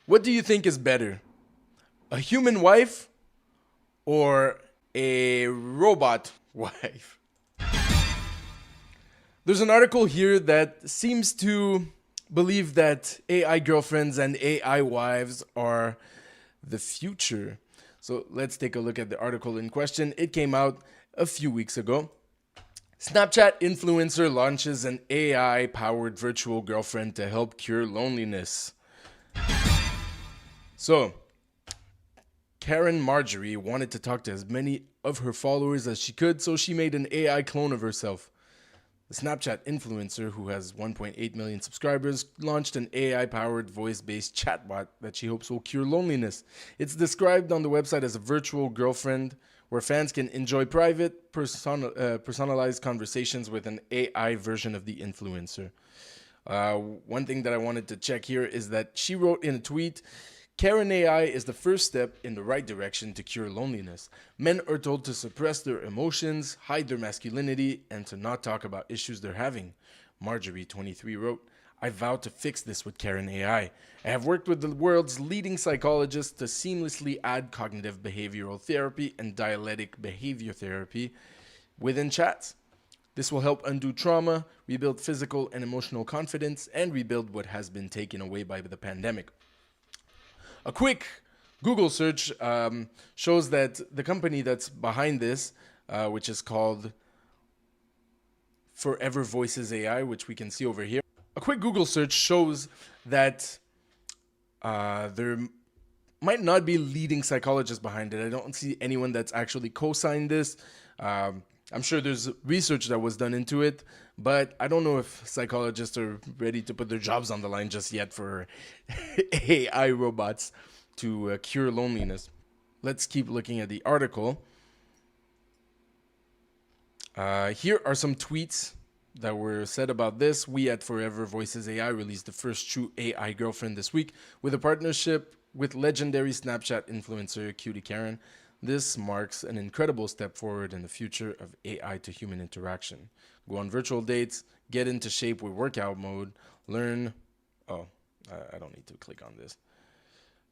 What do you think is better? A human wife or a robot wife? There's an article here that seems to believe that AI girlfriends and AI wives are the future. So let's take a look at the article in question. It came out a few weeks ago. Snapchat influencer launches an AI powered virtual girlfriend to help cure loneliness. So, Karen Marjorie wanted to talk to as many of her followers as she could, so she made an AI clone of herself. The Snapchat influencer, who has 1.8 million subscribers, launched an AI-powered voice-based chatbot that she hopes will cure loneliness. It's described on the website as a virtual girlfriend where fans can enjoy private, personalized conversations with an AI version of the influencer. One thing that I wanted to check here is that she wrote in a tweet, Karen AI is the first step in the right direction to cure loneliness. Men are told to suppress their emotions, hide their masculinity, and to not talk about issues they're having. Marjorie, 23, wrote, I vow to fix this with Karen AI. I have worked with the world's leading psychologists to seamlessly add cognitive behavioral therapy and dialectic behavior therapy within chats. This will help undo trauma, rebuild physical and emotional confidence, and rebuild what has been taken away by the pandemic. A quick Google search shows that the company that's behind this, which is called Forever Voices AI, which we can see over here. A quick Google search shows that there might not be leading psychologists behind it. I don't see anyone that's actually co-signed this. I'm sure there's research that was done into it, but I don't know if psychologists are ready to put their jobs on the line just yet for AI robots to cure loneliness. Let's keep looking at the article. Here are some tweets that were said about this. We at Forever Voices AI released the first true AI girlfriend this week with a partnership with legendary Snapchat influencer Cutie Karen. This marks an incredible step forward in the future of AI to human interaction. Go on virtual dates, get into shape with workout mode, learn... Oh, I don't need to click on this.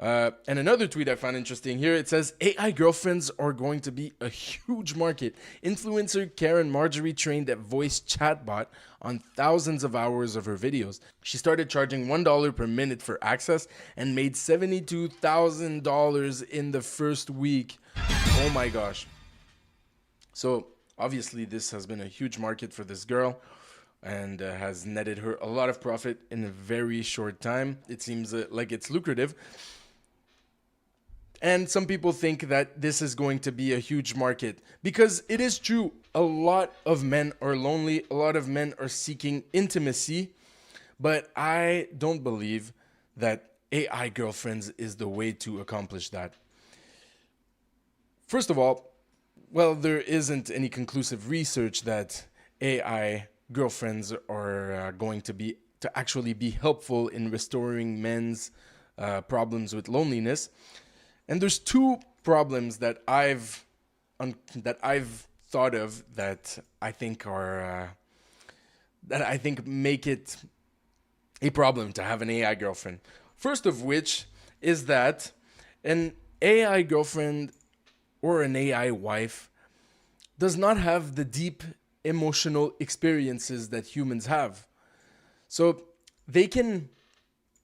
And another tweet I found interesting here, it says, AI girlfriends are going to be a huge market. Influencer Karen Marjorie trained a voice chatbot on thousands of hours of her videos. She started charging $1 per minute for access and made $72,000 in the first week. Oh my gosh. So obviously this has been a huge market for this girl and has netted her a lot of profit in a very short time. It seems like it's lucrative. And some people think that this is going to be a huge market because it is true. A lot of men are lonely. A lot of men are seeking intimacy. But I don't believe that AI girlfriends is the way to accomplish that. First of all, well, there isn't any conclusive research that AI girlfriends are going to actually be helpful in restoring men's problems with loneliness. And there's two problems that I've thought of that I think make it a problem to have an AI girlfriend. First of which is that an AI girlfriend or an AI wife does not have the deep emotional experiences that humans have. So they can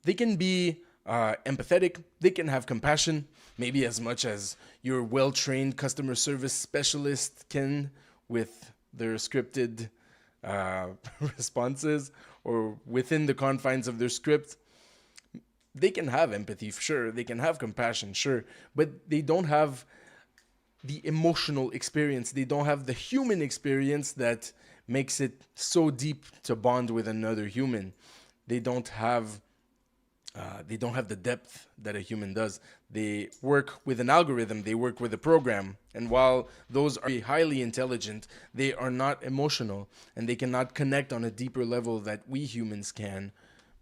be empathetic, they can have compassion, maybe as much as your well-trained customer service specialist can with their scripted responses or within the confines of their script. They can have empathy, sure, they can have compassion, sure, but they don't have the emotional experience. They don't have the human experience that makes it so deep to bond with another human. They don't have the depth that a human does. They work with an algorithm, they work with a program. And while those are highly intelligent, they are not emotional and they cannot connect on a deeper level that we humans can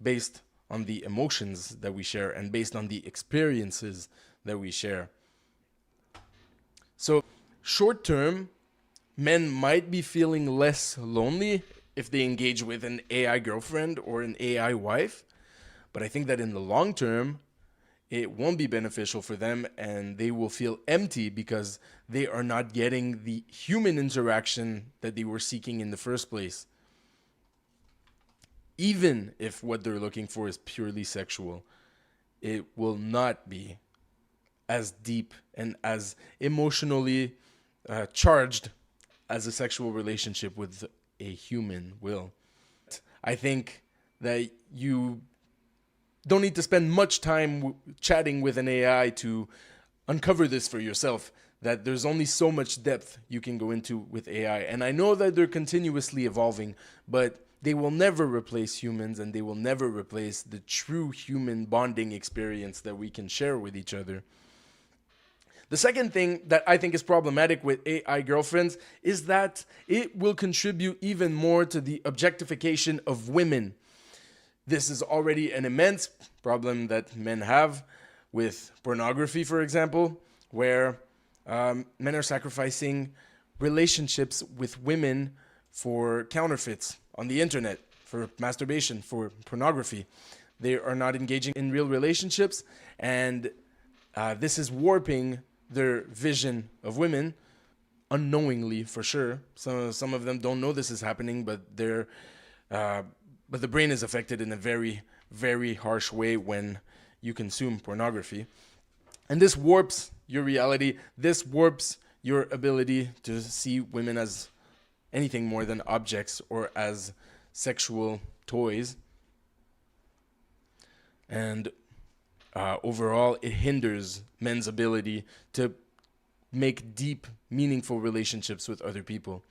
based on the emotions that we share and based on the experiences that we share. So short term, men might be feeling less lonely if they engage with an AI girlfriend or an AI wife. But I think that in the long term, it won't be beneficial for them, and they will feel empty because they are not getting the human interaction that they were seeking in the first place. Even if what they're looking for is purely sexual, it will not be as deep and as emotionally charged as a sexual relationship with a human will. I think that you don't need to spend much time chatting with an AI to uncover this for yourself, that there's only so much depth you can go into with AI. And I know that they're continuously evolving, but they will never replace humans, and they will never replace the true human bonding experience that we can share with each other. The second thing that I think is problematic with AI girlfriends is that it will contribute even more to the objectification of women. This is already an immense problem that men have with pornography, for example, where men are sacrificing relationships with women for counterfeits on the internet, for masturbation, for pornography. They are not engaging in real relationships, and this is warping their vision of women unknowingly, for sure. Some of them don't know this is happening, but the brain is affected in a very, very harsh way when you consume pornography. And this warps your reality. This warps your ability to see women as anything more than objects or as sexual toys. And overall, it hinders men's ability to make deep, meaningful relationships with other people.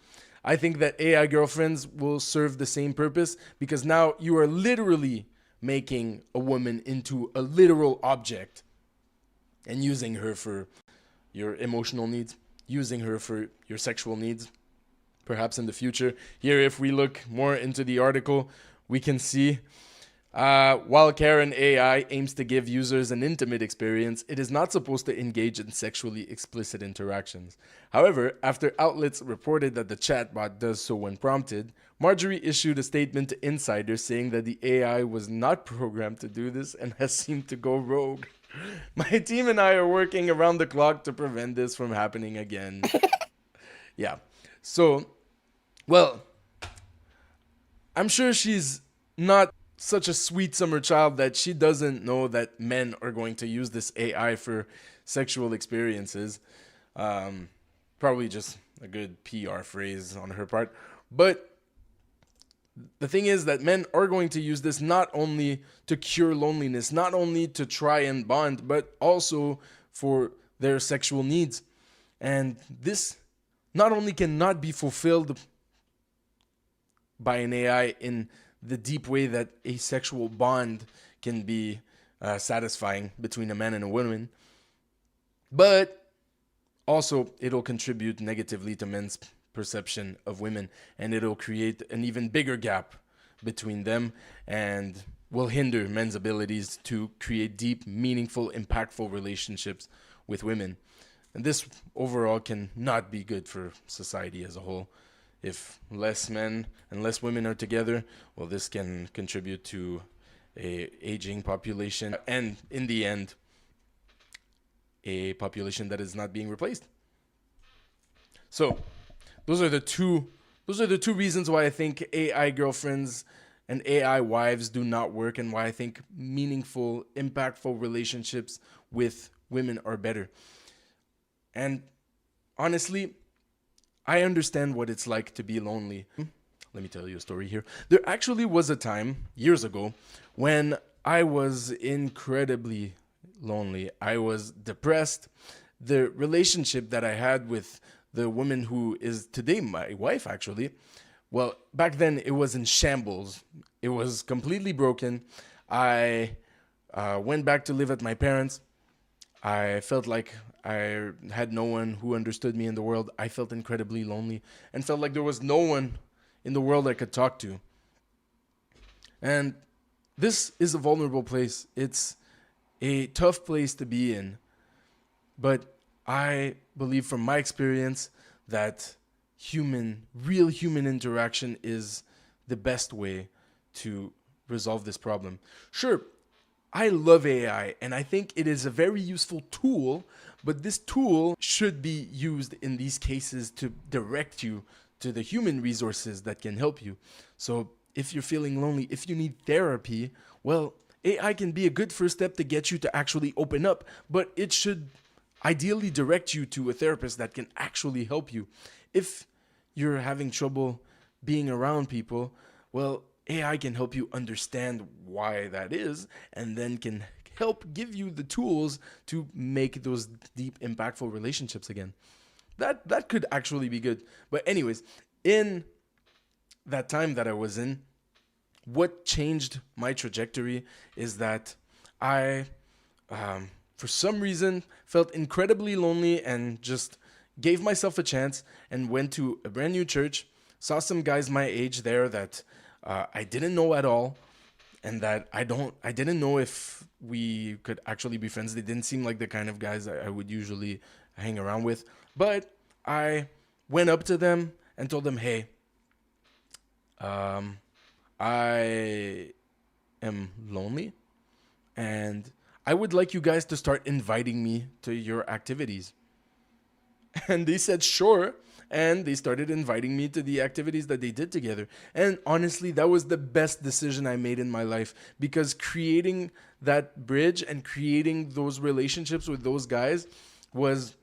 I think that AI girlfriends will serve the same purpose, because now you are literally making a woman into a literal object and using her for your emotional needs, using her for your sexual needs, perhaps in the future. Here, if we look more into the article, we can see while Karen AI aims to give users an intimate experience, it is not supposed to engage in sexually explicit interactions. However, after outlets reported that the chatbot does so when prompted, Marjorie issued a statement to insiders saying that the AI was not programmed to do this and has seemed to go rogue. My team and I are working around the clock to prevent this from happening again. Yeah. So, well, I'm sure she's not such a sweet summer child that she doesn't know that men are going to use this AI for sexual experiences. Probably just a good PR phrase on her part. But the thing is that men are going to use this not only to cure loneliness, not only to try and bond, but also for their sexual needs. And this not only cannot be fulfilled by an AI in the deep way that a sexual bond can be satisfying between a man and a woman, but also it'll contribute negatively to men's perception of women, and it'll create an even bigger gap between them and will hinder men's abilities to create deep, meaningful, impactful relationships with women. And this overall can not be good for society as a whole. If less men and less women are together, well, this can contribute to a aging population, and in the end, a population that is not being replaced. So, those are the two reasons why I think AI girlfriends and AI wives do not work, and why I think meaningful, impactful relationships with women are better. And honestly, I understand what it's like to be lonely. Let me tell you a story here. There actually was a time, years ago, when I was incredibly lonely. I was depressed. The relationship that I had with the woman who is today my wife, actually, well, back then it was in shambles. It was completely broken. I went back to live at my parents'. I felt like I had no one who understood me in the world. I felt incredibly lonely and felt like there was no one in the world I could talk to. And this is a vulnerable place. It's a tough place to be in. But I believe from my experience that real human interaction is the best way to resolve this problem. Sure, I love AI and I think it is a very useful tool, but this tool should be used in these cases to direct you to the human resources that can help you. So if you're feeling lonely, if you need therapy, well, AI can be a good first step to get you to actually open up, but it should ideally direct you to a therapist that can actually help you. If you're having trouble being around people, well, AI can help you understand why that is and then can help give you the tools to make those deep, impactful relationships again. That could actually be good. But anyways, in that time that I was in, what changed my trajectory is that I, for some reason, felt incredibly lonely and just gave myself a chance and went to a brand new church, saw some guys my age there that I didn't know at all, and that I didn't know if we could actually be friends. They didn't seem like the kind of guys I would usually hang around with. But I went up to them and told them, hey, I am lonely and I would like you guys to start inviting me to your activities. And they said, sure. And they started inviting me to the activities that they did together. And honestly, that was the best decision I made in my life, because creating that bridge and creating those relationships with those guys was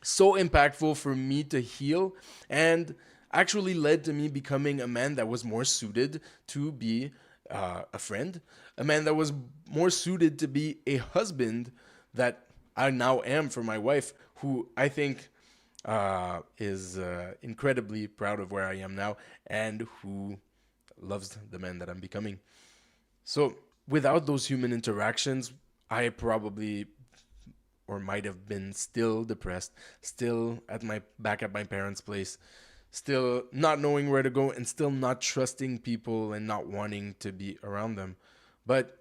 so impactful for me to heal, and actually led to me becoming a man that was more suited to be a friend, a man that was more suited to be a husband that I now am for my wife, who I think is incredibly proud of where I am now and who loves the man that I'm becoming. So without those human interactions, I probably or might have been still depressed, still at my back at my parents' place, still not knowing where to go and still not trusting people and not wanting to be around them. But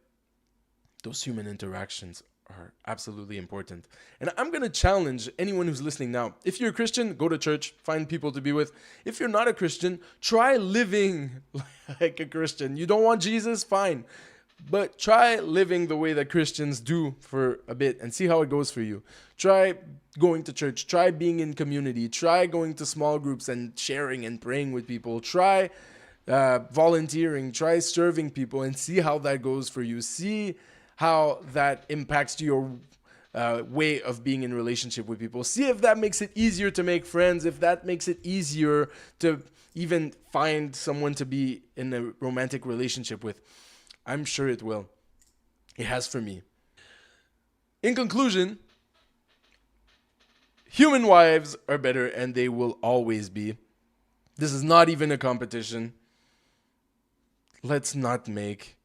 those human interactions are absolutely important. And I'm going to challenge anyone who's listening now. If you're a Christian, go to church, find people to be with. If you're not a Christian, try living like a Christian. You don't want Jesus? Fine. But try living the way that Christians do for a bit and see how it goes for you. Try going to church. Try being in community. Try going to small groups and sharing and praying with people. Try volunteering. Try serving people and see how that goes for you. See how that impacts your way of being in relationship with people. See if that makes it easier to make friends, if that makes it easier to even find someone to be in a romantic relationship with. I'm sure it will. It has for me. In conclusion, human wives are better and they will always be. This is not even a competition. Let's not make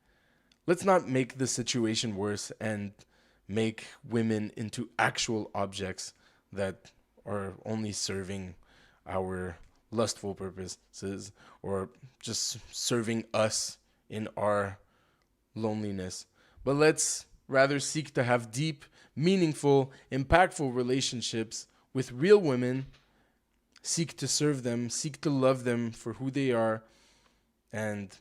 the situation worse and make women into actual objects that are only serving our lustful purposes or just serving us in our loneliness. But let's rather seek to have deep, meaningful, impactful relationships with real women, seek to serve them, seek to love them for who they are, and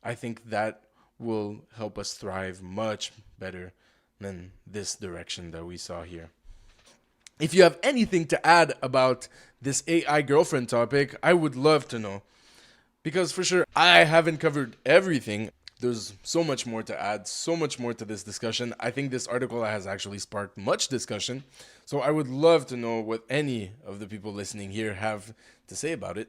I think that will help us thrive much better than this direction that we saw here. If you have anything to add about this AI girlfriend topic, I would love to know. Because for sure, I haven't covered everything. There's so much more to add, so much more to this discussion. I think this article has actually sparked much discussion. So I would love to know what any of the people listening here have to say about it.